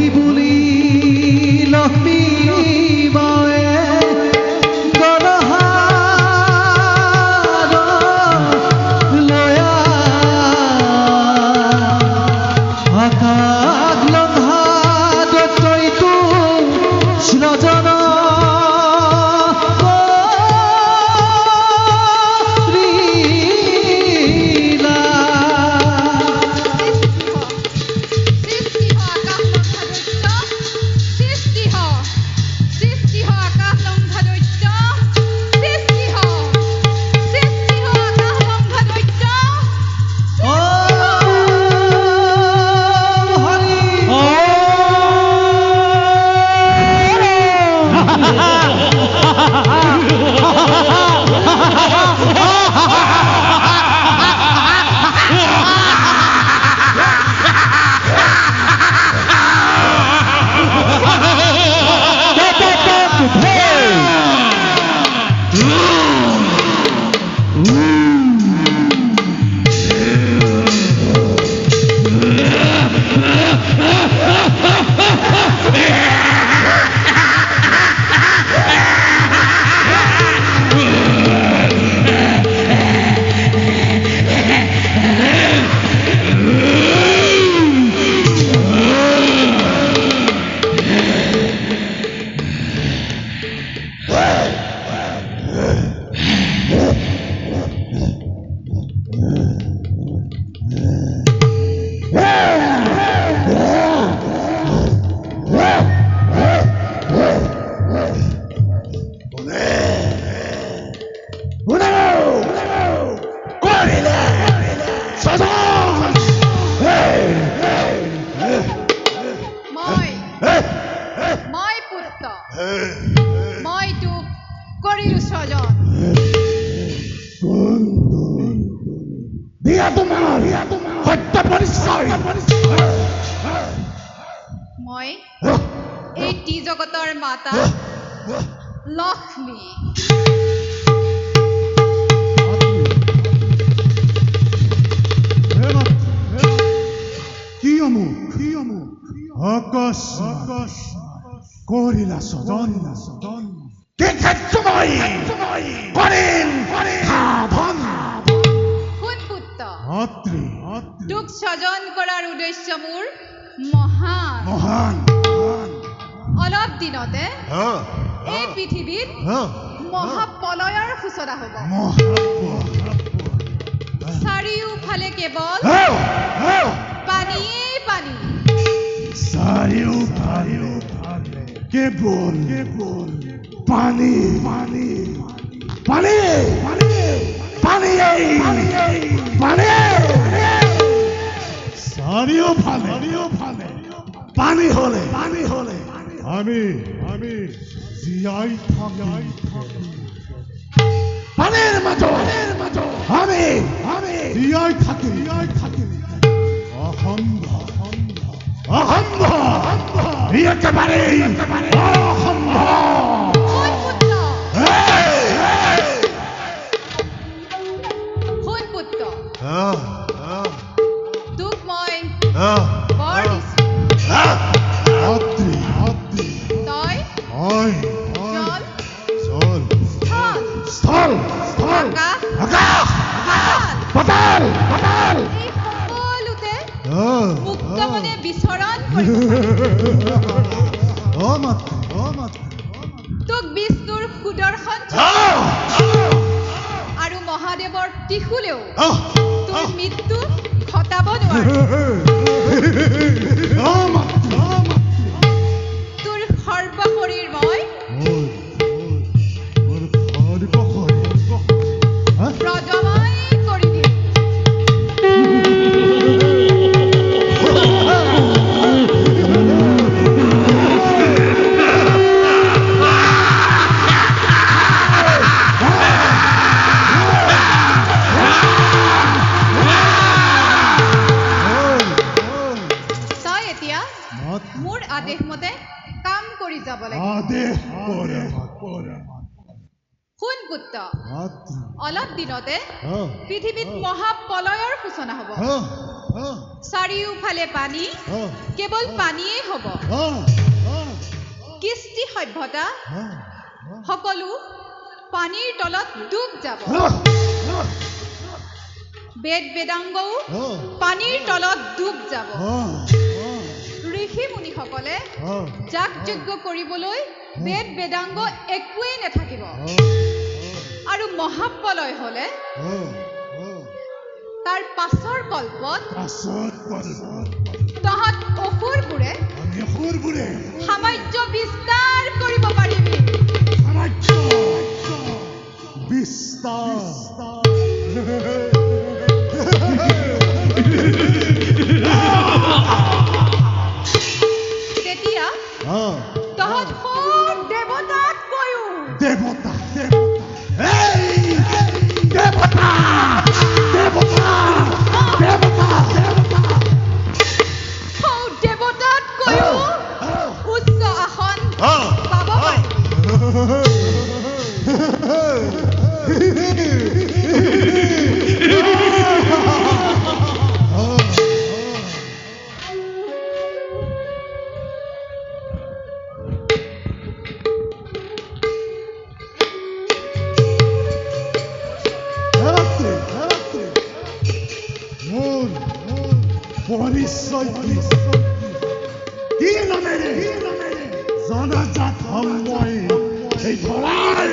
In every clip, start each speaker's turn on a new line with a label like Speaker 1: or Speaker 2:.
Speaker 1: সখী বুলি লক্ষ্মী বায়ে গলহাৰ লয়া আকাশ লংঘা দৈত্যইটো সৃজন
Speaker 2: জগতৰ মাতা লক্ষ্মী
Speaker 3: আকাশ কৰিলা সজন কে ক্ষেত্ৰময় কৰিম সাধন
Speaker 2: শুন পুত্ৰ
Speaker 3: মাতৃ
Speaker 2: তোক স্বজন কৰাৰ উদ্দেশ্য মোৰ মহান
Speaker 3: মহান
Speaker 2: অলপ দিনতে এই পৃথিৱীত মহাপ্ৰলয়ৰ সূচনা হ'ব চাৰিওফালে কেৱল পানীয়ে পানী
Speaker 3: চাৰিওফালে কেৱল পানী পানী পানী পানী পানী চাৰিওফালে পানী হলে আমি জীয়াই থাকিম পানীৰ মাজত আমি জীয়াই থাকিম অসম্ভৱ একেবাৰে অসম্ভৱ
Speaker 2: শুন পুত্ৰ তোক মই বৰ তই জল আকাশ পাতাল এই সকলোতে মুক্ত মনে বিচৰণ কৰিব তোক বিষ্ণুৰ সুদৰ্শন আৰু মহাদেৱৰ ত্ৰিশূলেও তোৰ মৃত্যু ঘটাব নোৱাৰে তোৰ সৰ্বশৰীৰ মই প্ৰজময় কৰি দিম মোৰ আদেশ মতে কাম কৰি যাব লাগিব। শুন পুত্ৰ
Speaker 3: মাতৃ
Speaker 2: অলপ দিনতে
Speaker 3: অ
Speaker 2: পৃথিৱীত মহাপ্ৰলয়ৰ সূচনা হ'ব
Speaker 3: অ অ
Speaker 2: চাৰিওফালে পানী
Speaker 3: অ
Speaker 2: কেৱল পানীয়েই হ'ব
Speaker 3: অ
Speaker 2: কৃষ্টি সভ্যতা
Speaker 3: অ
Speaker 2: সকলো পানীৰ তলত ডুব যাব বেদ বেদাংগও পানীৰ তলত ডুব যাব ঋষি মুনিসকলে যাগ যজ্ঞ কৰিবলৈ বেদ বেদাংগ একোৱেই নাথাকিব আৰু মহাপ্ৰলয় হ'লে তাৰ পাছৰ কল্পত তহঁত অসুৰবোৰে সাম্ৰাজ্য বিস্তাৰ কৰিব পাৰিবি তেতিয়া তহঁত সব দেৱতাতকৈও
Speaker 3: দেৱতা এই দেৱতা দেৱতা দেৱতা
Speaker 2: সব দেৱতাতকৈও উচ্চ আসন পাব পাৰিবি
Speaker 3: পৰিচয় কি নামেৰে জনাজাত সময় এই ধৰাৰ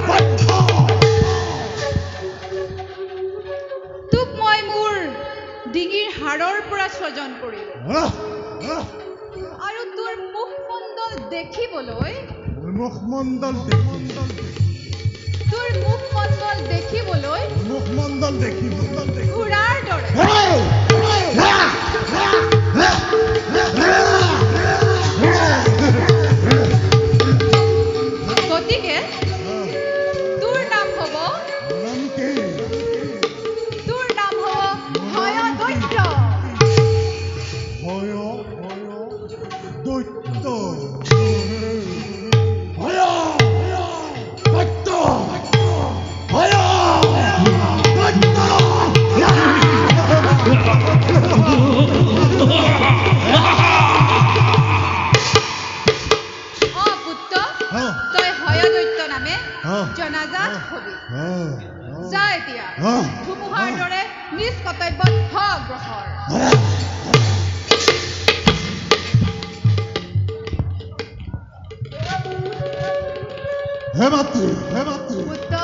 Speaker 3: বন্ধ
Speaker 2: তোক মই মোৰ ডিঙিৰ হাড়ৰ পৰা সৃজন কৰিলো আৰু তোৰ মুখমণ্ডল দেখিবলৈ
Speaker 3: মুখমণ্ডল দেখি
Speaker 2: ঘোঁৰাৰ দৰে গতিকে তোৰ নাম হ'ব হয়দৈত্য পুত্ৰ তই হয়দৈত্য নামে জনাজাত হবি যা এতিয়া ধুমুহাৰ দৰে নিজ কৰ্তব্যত অগ্ৰসৰ
Speaker 3: হে মাতৃ
Speaker 2: পুত্ৰ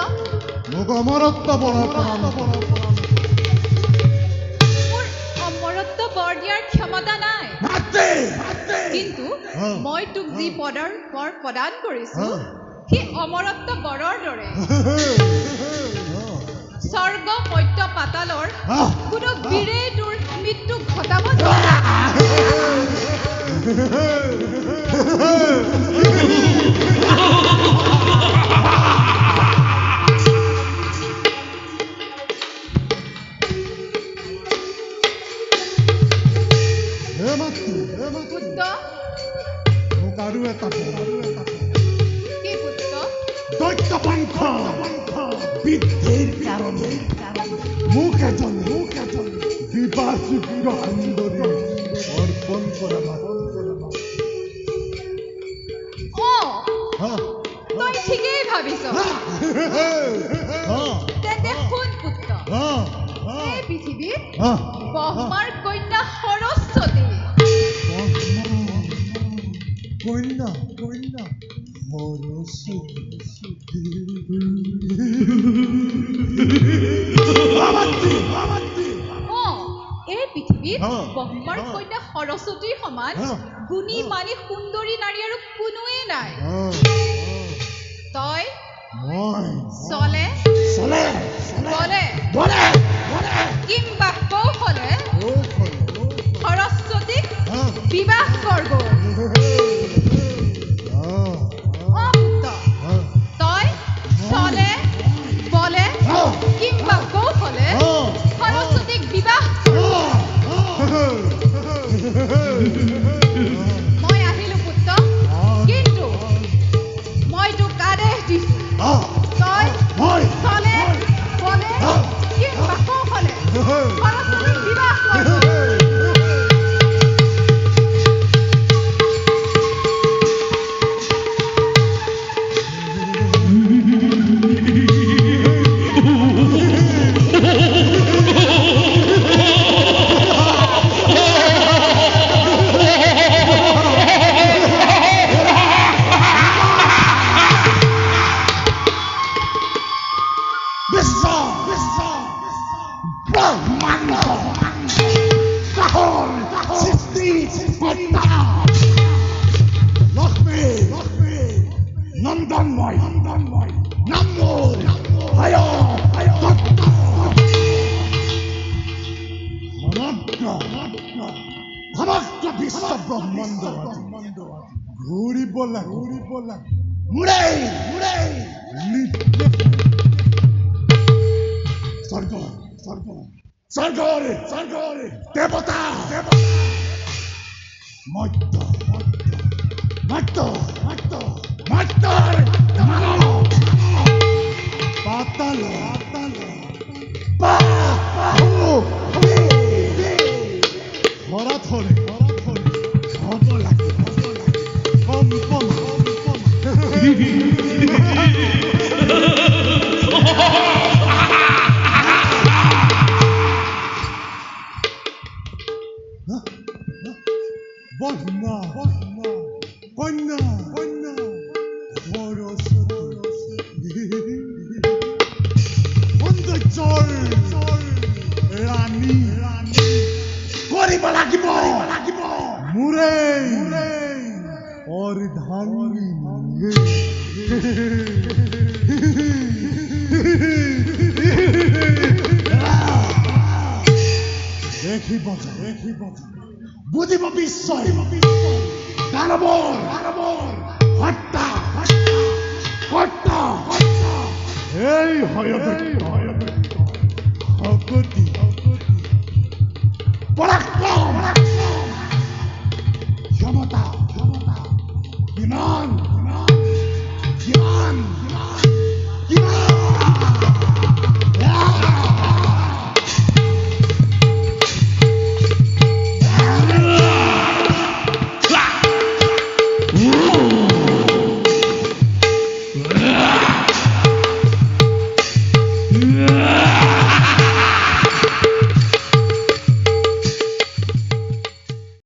Speaker 3: মোক অমৰত্ব বৰা
Speaker 2: মোৰ অমৰত্ব বৰ দিয়াৰ ক্ষমতা নাই কিন্তু মই তোক যি পদৰ বৰ প্ৰদান কৰিছো সি অমৰত্ব বৰৰ দৰে স্বৰ্গ মধ্য পাতালৰ কোনো বীৰে তোৰ মৃত্যু ঘটাব নোৱাৰে পুত্ৰ
Speaker 3: মোক আৰু এটা
Speaker 2: কি পুত্ৰ
Speaker 3: দৈত্যপন্থ বৃদ্ধিৰ কাৰণে মোক এজন বিবাহযোগ্য সুন্দৰী অৰ্পণ কৰা
Speaker 2: তই ঠিকেই ভাবিছ তেন্তে শুন পুত্ৰ এই পৃথিৱীত ব্ৰহ্মাৰ কন্যা সৰস্বতী
Speaker 3: কন্যা
Speaker 2: এই পৃথিৱীত ব্ৰহ্মাৰ কন্যা সৰস্বতীৰ সমান গুণী মানি সুন্দৰী নাৰী আৰু কোনোৱেই নাই তই চলে কিম্বা কৌশলে সৰস্বতীক বিবাহ কৰব পুত্ৰ তই চলে বলে কিম্বা কৌশলে সৰস্বতীক বিবাহ মই আহিলো পুত্ৰ কিন্তু মই তোক আদেশ দিছো তই
Speaker 3: ঘূৰিব লাগে স্বৰ্গৰে দেৱতা পাতাল ধৰা হ'ব লাগে কম্পন বন্যা কন্যা সৌন্দৰ্যৰ ৰাণী কৰিব লাগিব মোৰে অৰ্ধাংগী দেখিব বুজিব বিশ্বই দানৱৰ হত্যা এই হয়তো